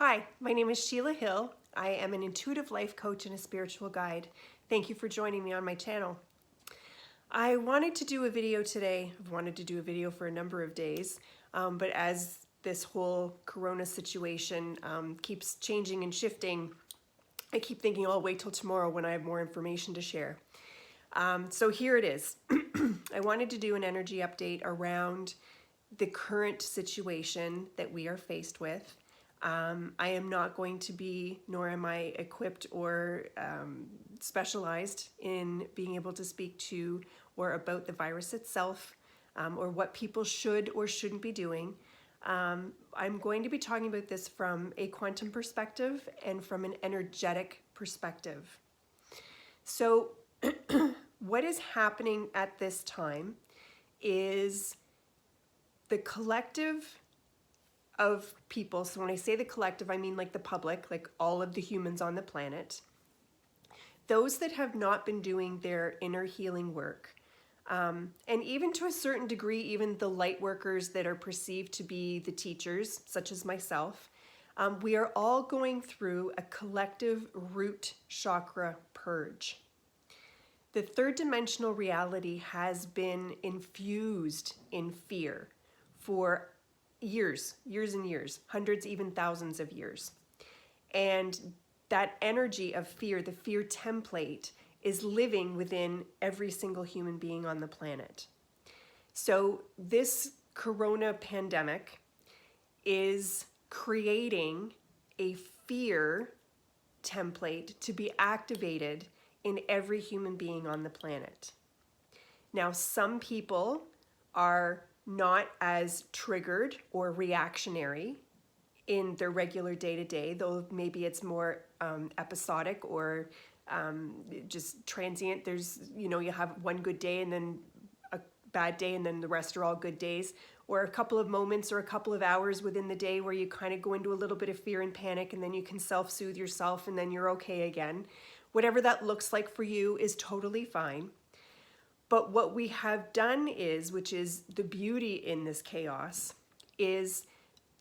Hi, my name is Sheila Hill. I am an intuitive life coach and a spiritual guide. Thank you for joining me on my channel. I wanted to do a video today. I've wanted to do a video for a number of days, but as this whole corona situation keeps changing and shifting, I keep thinking, oh, I'll wait till tomorrow when I have more information to share. So here it is. I wanted to do an energy update around the current situation that we are faced with. I am not going to be, nor am I equipped or specialized in being able to speak to or about the virus itself, or what people should or shouldn't be doing. I'm going to be talking about this from a quantum perspective and from an energetic perspective. So what is happening at this time is the collective of people. So when I say the collective, I mean like the public, like all of the humans on the planet. Those that have not been doing their inner healing work. And even to a certain degree, even the light workers that are perceived to be the teachers, such as myself, we are all going through a collective root chakra purge. The third dimensional reality has been infused in fear for years and years, hundreds, even thousands of years. And that energy of fear, the fear template, is living within every single human being on the planet. So this corona pandemic is creating a fear template to be activated in every human being on the planet. Now, some people are not as triggered or reactionary in their regular day-to-day, though maybe it's more episodic or just transient. There's, you have one good day and then a bad day and then the rest are all good days, or a couple of moments or a couple of hours within the day where you kind of go into a little bit of fear and panic and then you can self-soothe yourself and then you're okay again. Whatever that looks like for you is totally fine. But what we have done is, which is the beauty in this chaos, is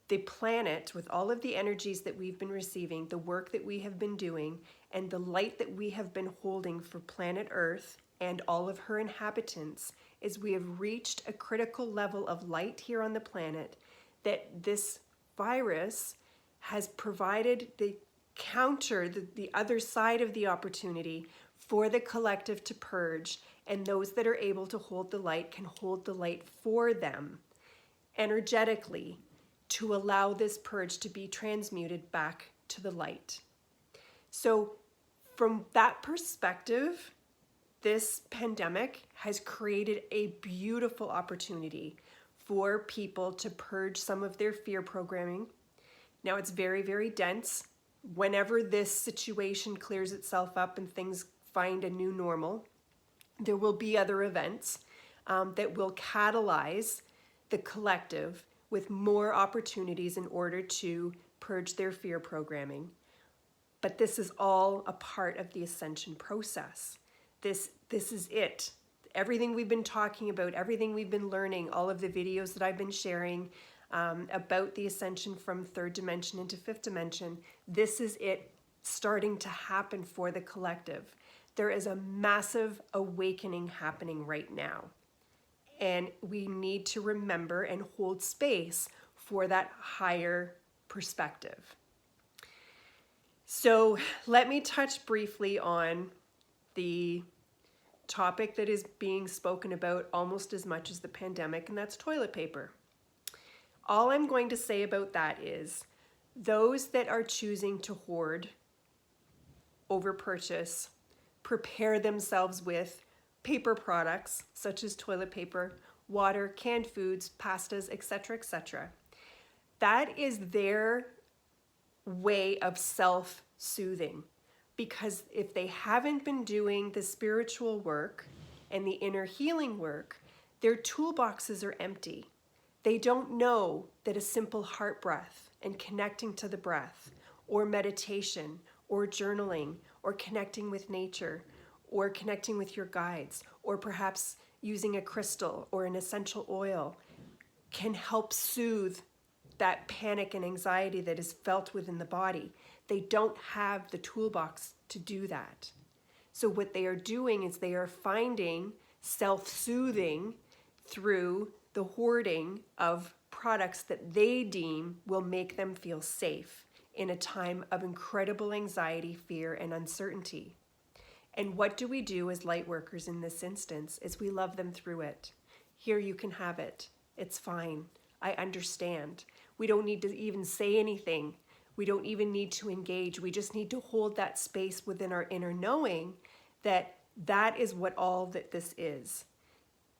the planet, with all of the energies that we've been receiving, the work that we have been doing, and the light that we have been holding for planet Earth and all of her inhabitants, is we have reached a critical level of light here on the planet that this virus has provided the counter, the other side of the opportunity for the collective to purge, and those that are able to hold the light can hold the light for them energetically to allow this purge to be transmuted back to the light. So from that perspective, this pandemic has created a beautiful opportunity for people to purge some of their fear programming. Now it's very, very dense. Whenever this situation clears itself up and things find a new normal, there will be other events that will catalyze the collective with more opportunities in order to purge their fear programming. But this is all a part of the ascension process. This is it. Everything we've been talking about, everything we've been learning, all of the videos that I've been sharing about the ascension from third dimension into fifth dimension, this is it starting to happen for the collective. There is a massive awakening happening right now. And we need to remember and hold space for that higher perspective. So let me touch briefly on the topic that is being spoken about almost as much as the pandemic, and that's toilet paper. All I'm going to say about that is those that are choosing to hoard, over purchase, prepare themselves with paper products such as toilet paper, water, canned foods, pastas, etc., etc. That is their way of self-soothing, because if they haven't been doing the spiritual work and the inner healing work, their toolboxes are empty. They don't know that a simple heart breath and connecting to the breath, or meditation, or journaling, or connecting with nature, or connecting with your guides, or perhaps using a crystal or an essential oil can help soothe that panic and anxiety that is felt within the body. They don't have the toolbox to do that. So what they are doing is they are finding self-soothing through the hoarding of products that they deem will make them feel safe in a time of incredible anxiety, fear, and uncertainty. And what do we do as light workers in this instance is we love them through it. Here, you can have it. It's fine. I understand. We don't need to even say anything. We don't even need to engage. We just need to hold that space within our inner knowing that that is what all that this is.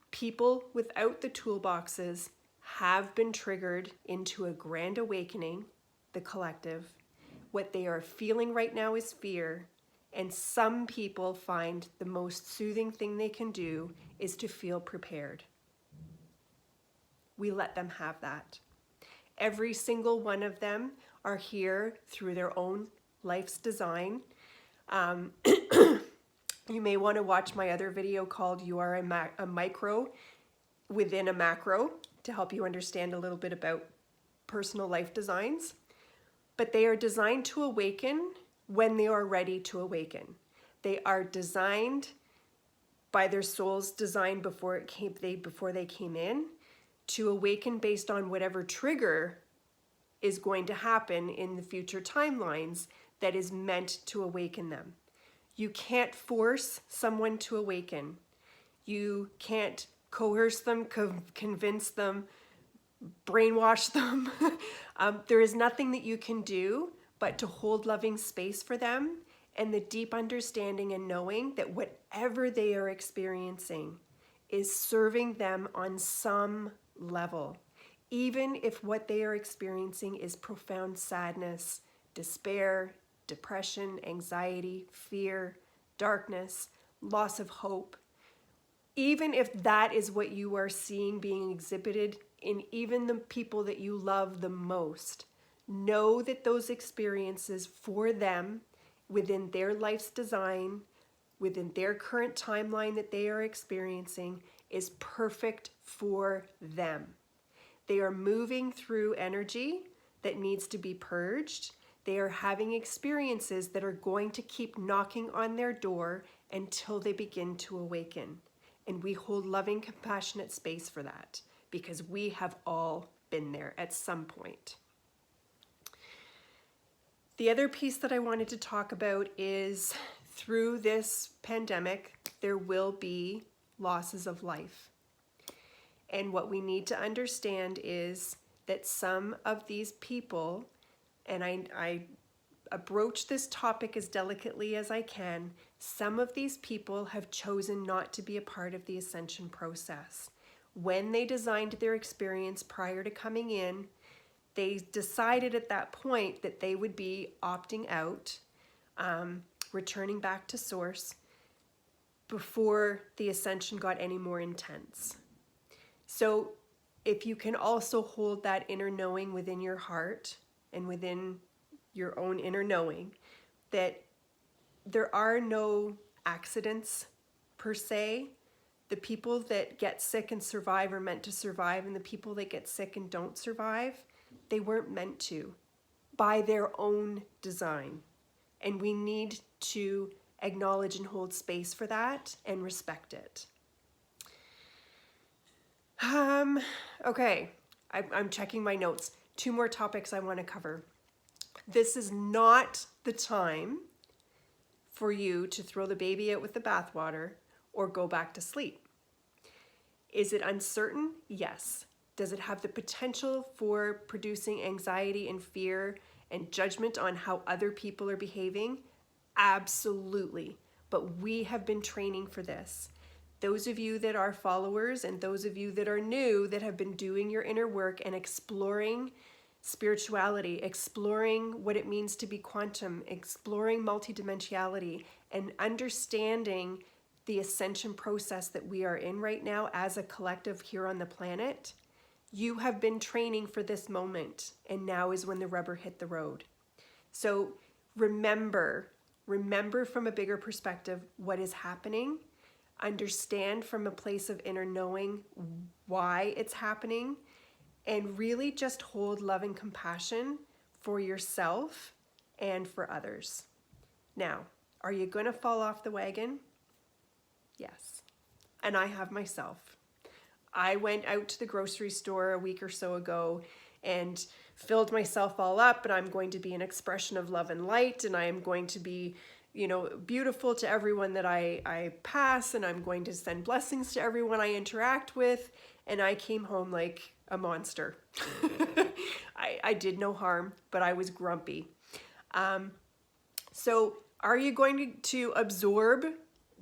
People without the toolboxes have been triggered into a grand awakening, the collective. What they are feeling right now is fear. And some people find the most soothing thing they can do is to feel prepared. We let them have that. Every single one of them are here through their own life's design. You may want to watch my other video called You Are a Micro Within a Macro to help you understand a little bit about personal life designs. But they are designed to awaken when they are ready to awaken. They are designed by their soul's design before they came in to awaken based on whatever trigger is going to happen in the future timelines that is meant to awaken them. You can't force someone to awaken. You can't coerce them, convince them, brainwash them. There is nothing that you can do but to hold loving space for them and the deep understanding and knowing that whatever they are experiencing is serving them on some level. Even if what they are experiencing is profound sadness, despair, depression, anxiety, fear, darkness, loss of hope. Even if that is what you are seeing being exhibited in even the people that you love the most, know that those experiences for them within their life's design, within their current timeline that they are experiencing, is perfect for them. They are moving through energy that needs to be purged. They are having experiences that are going to keep knocking on their door until they begin to awaken. And we hold loving, compassionate space for that because we have all been there at some point. The other piece that I wanted to talk about is through this pandemic, there will be losses of life. And what we need to understand is that some of these people, and I broach this topic as delicately as I can, some of these people have chosen not to be a part of the ascension process. When they designed their experience prior to coming in, they decided at that point that they would be opting out, returning back to source before the ascension got any more intense. So if you can also hold that inner knowing within your heart and within your own inner knowing that there are no accidents per se. The people that get sick and survive are meant to survive, and the people that get sick and don't survive, they weren't meant to by their own design. And we need to acknowledge and hold space for that and respect it. Okay, I'm checking my notes. 2 more topics I want to cover. This is not the time for you to throw the baby out with the bathwater or go back to sleep. Is it uncertain? Yes. Does it have the potential for producing anxiety and fear and judgment on how other people are behaving? Absolutely. But we have been training for this. Those of you that are followers and those of you that are new that have been doing your inner work and exploring spirituality, exploring what it means to be quantum, exploring multidimensionality, and understanding the ascension process that we are in right now as a collective here on the planet, you have been training for this moment, and now is when the rubber hit the road. So remember from a bigger perspective what is happening. Understand from a place of inner knowing why it's happening, and really just hold love and compassion for yourself and for others. Now, are you going to fall off the wagon? Yes. And I have myself. I went out to the grocery store a week or so ago and filled myself all up, and I'm going to be an expression of love and light, and I am going to be, beautiful to everyone that I pass, and I'm going to send blessings to everyone I interact with. And I came home like a monster. I did no harm, but I was grumpy. So are you going to absorb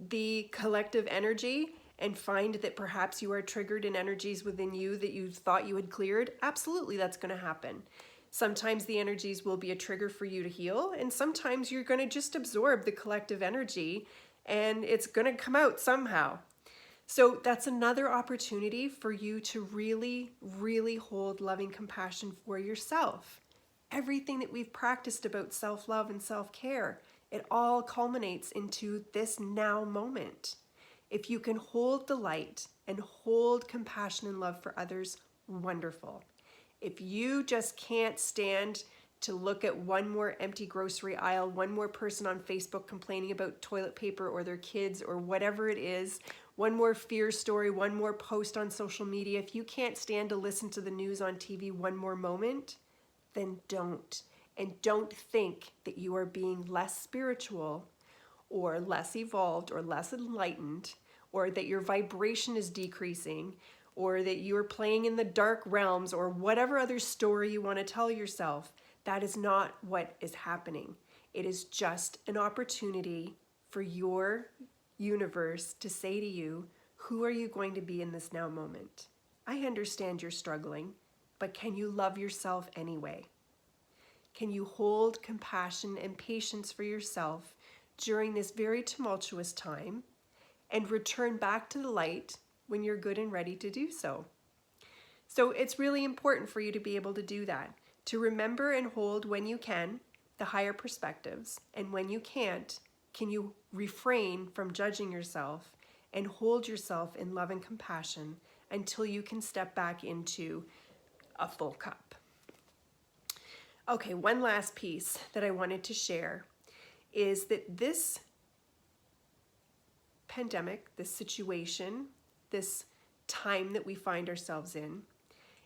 the collective energy and find that perhaps you are triggered in energies within you that you thought you had cleared? Absolutely, that's going to happen. Sometimes the energies will be a trigger for you to heal, and sometimes you're going to just absorb the collective energy and it's going to come out somehow. So that's another opportunity for you to really, really hold loving compassion for yourself. Everything that we've practiced about self-love and self-care, it all culminates into this now moment. If you can hold the light and hold compassion and love for others, wonderful. If you just can't stand to look at one more empty grocery aisle, one more person on Facebook complaining about toilet paper or their kids or whatever it is, one more fear story, one more post on social media, if you can't stand to listen to the news on TV one more moment, then don't. And don't think that you are being less spiritual or less evolved or less enlightened, or that your vibration is decreasing, or that you're playing in the dark realms, or whatever other story you want to tell yourself. That is not what is happening. It is just an opportunity for your universe to say to you, who are you going to be in this now moment? I understand you're struggling, but can you love yourself anyway? Can you hold compassion and patience for yourself during this very tumultuous time and return back to the light when you're good and ready to do so? So it's really important for you to be able to do that, to remember and hold, when you can, the higher perspectives, and when you can't, can you refrain from judging yourself and hold yourself in love and compassion until you can step back into a full cup. Okay, one last piece that I wanted to share is that this pandemic, this situation, this time that we find ourselves in,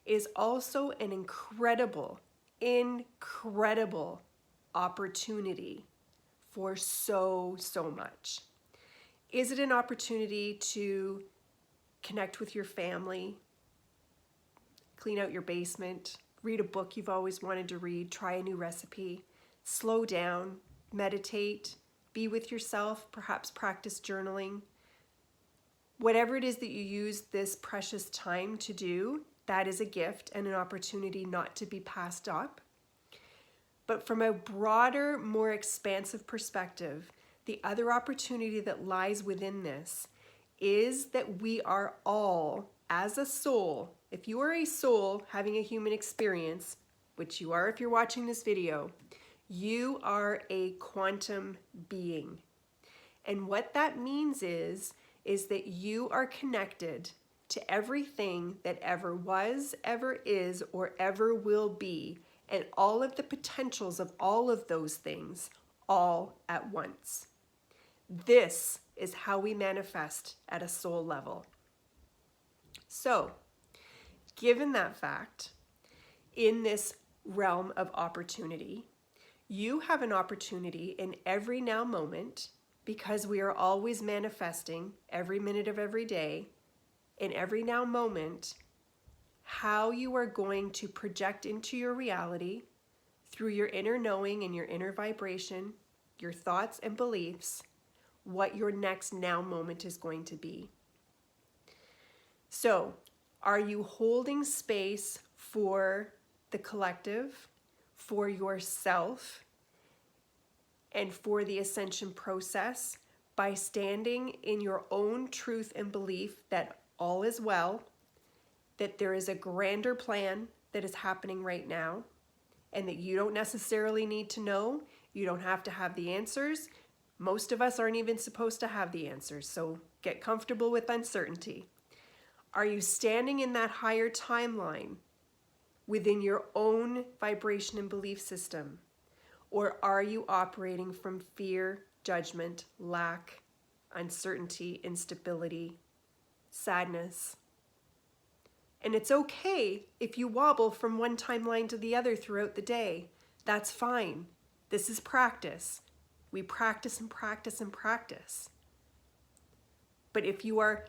is also an incredible opportunity for so much. Is it an opportunity to connect with your family, clean out your basement, read a book you've always wanted to read, try a new recipe, slow down, meditate, be with yourself, perhaps practice journaling? Whatever it is that you use this precious time to do, that is a gift and an opportunity not to be passed up. But from a broader, more expansive perspective, the other opportunity that lies within this is that we are all, as a soul, if you are a soul having a human experience, which you are if you're watching this video, you are a quantum being. And what that means is that you are connected to everything that ever was, ever is, or ever will be, and all of the potentials of all of those things all at once. This is how we manifest at a soul level. So, given that fact, in this realm of opportunity, you have an opportunity in every now moment, because we are always manifesting every minute of every day, in every now moment, how you are going to project into your reality through your inner knowing and your inner vibration, your thoughts and beliefs, what your next now moment is going to be. So, are you holding space for the collective, for yourself, and for the ascension process by standing in your own truth and belief that all is well, that there is a grander plan that is happening right now, and that you don't necessarily need to know, you don't have to have the answers. Most of us aren't even supposed to have the answers, so get comfortable with uncertainty. Are you standing in that higher timeline within your own vibration and belief system? Or are you operating from fear, judgment, lack, uncertainty, instability, sadness? And it's okay if you wobble from one timeline to the other throughout the day. That's fine. This is practice. We practice and practice and practice. But if you are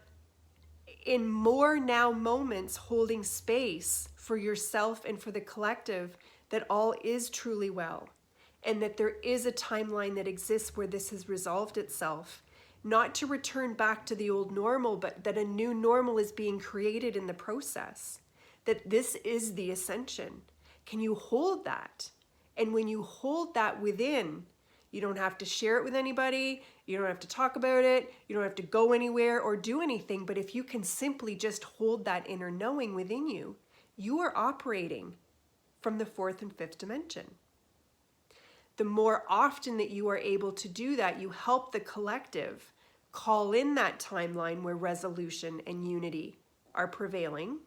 in more now moments holding space for yourself and for the collective, that all is truly well, and that there is a timeline that exists where this has resolved itself, not to return back to the old normal, but that a new normal is being created in the process, that this is the ascension. Can you hold that? And when you hold that within, you don't have to share it with anybody. You don't have to talk about it. You don't have to go anywhere or do anything. But if you can simply just hold that inner knowing within you, you are operating from the fourth and fifth dimension. The more often that you are able to do that, you help the collective call in that timeline where resolution and unity are prevailing.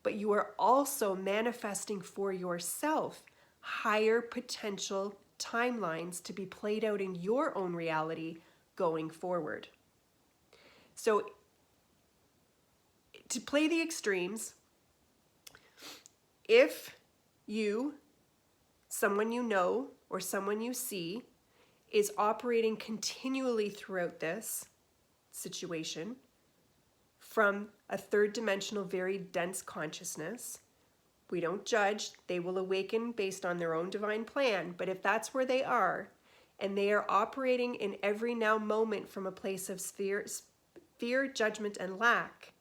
But you are also manifesting for yourself higher potential timelines to be played out in your own reality going forward. So to play the extremes, if you, someone you know or someone you see, is operating continually throughout this situation from a third dimensional, very dense consciousness, we don't judge. They will awaken based on their own divine plan. But if that's where they are, and they are operating in every now moment from a place of fear, judgment, and lack,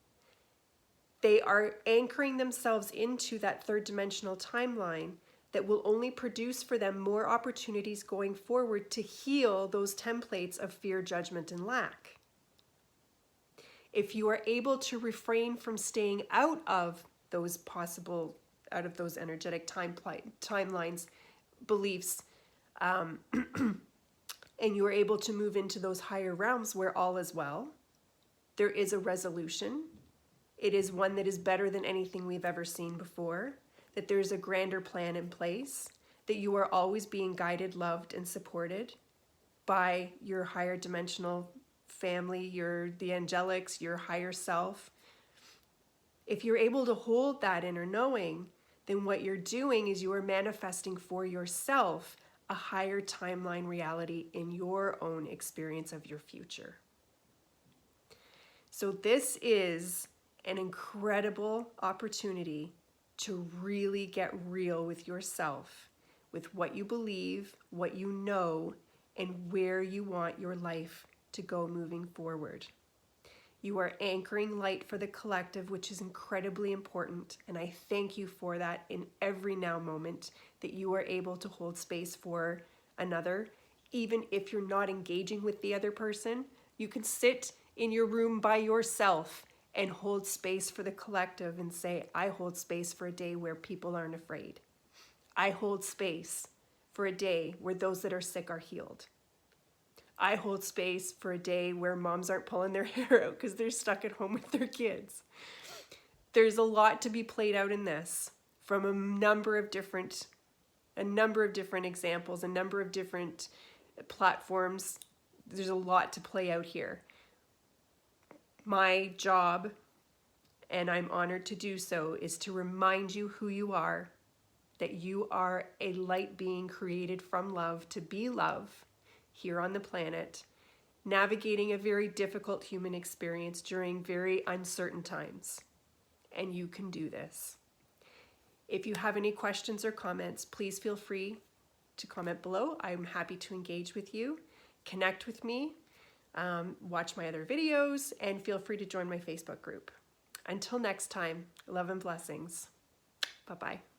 they are anchoring themselves into that third dimensional timeline that will only produce for them more opportunities going forward to heal those templates of fear, judgment, and lack. If you are able to refrain from staying out of those energetic timelines, beliefs, and you are able to move into those higher realms where all is well, there is a resolution. It is one that is better than anything we've ever seen before, that there's a grander plan in place, that you are always being guided, loved, and supported by your higher dimensional family, the angelics, your higher self. If you're able to hold that inner knowing, then what you're doing is you are manifesting for yourself a higher timeline reality in your own experience of your future. So this is an incredible opportunity to really get real with yourself, with what you believe, what you know, and where you want your life to go moving forward. You are anchoring light for the collective, which is incredibly important. And I thank you for that in every now moment that you are able to hold space for another. Even if you're not engaging with the other person, you can sit in your room by yourself and hold space for the collective and say, I hold space for a day where people aren't afraid. I hold space for a day where those that are sick are healed. I hold space for a day where moms aren't pulling their hair out because they're stuck at home with their kids. There's a lot to be played out in this from a number of different examples, a number of different platforms. There's a lot to play out here. My job, and I'm honored to do so, is to remind you who you are, that you are a light being created from love to be love here on the planet, navigating a very difficult human experience during very uncertain times. And you can do this. If you have any questions or comments, please feel free to comment below. I'm happy to engage with you, connect with me, watch my other videos, and feel free to join my Facebook group. Until next time, love and blessings. Bye-bye.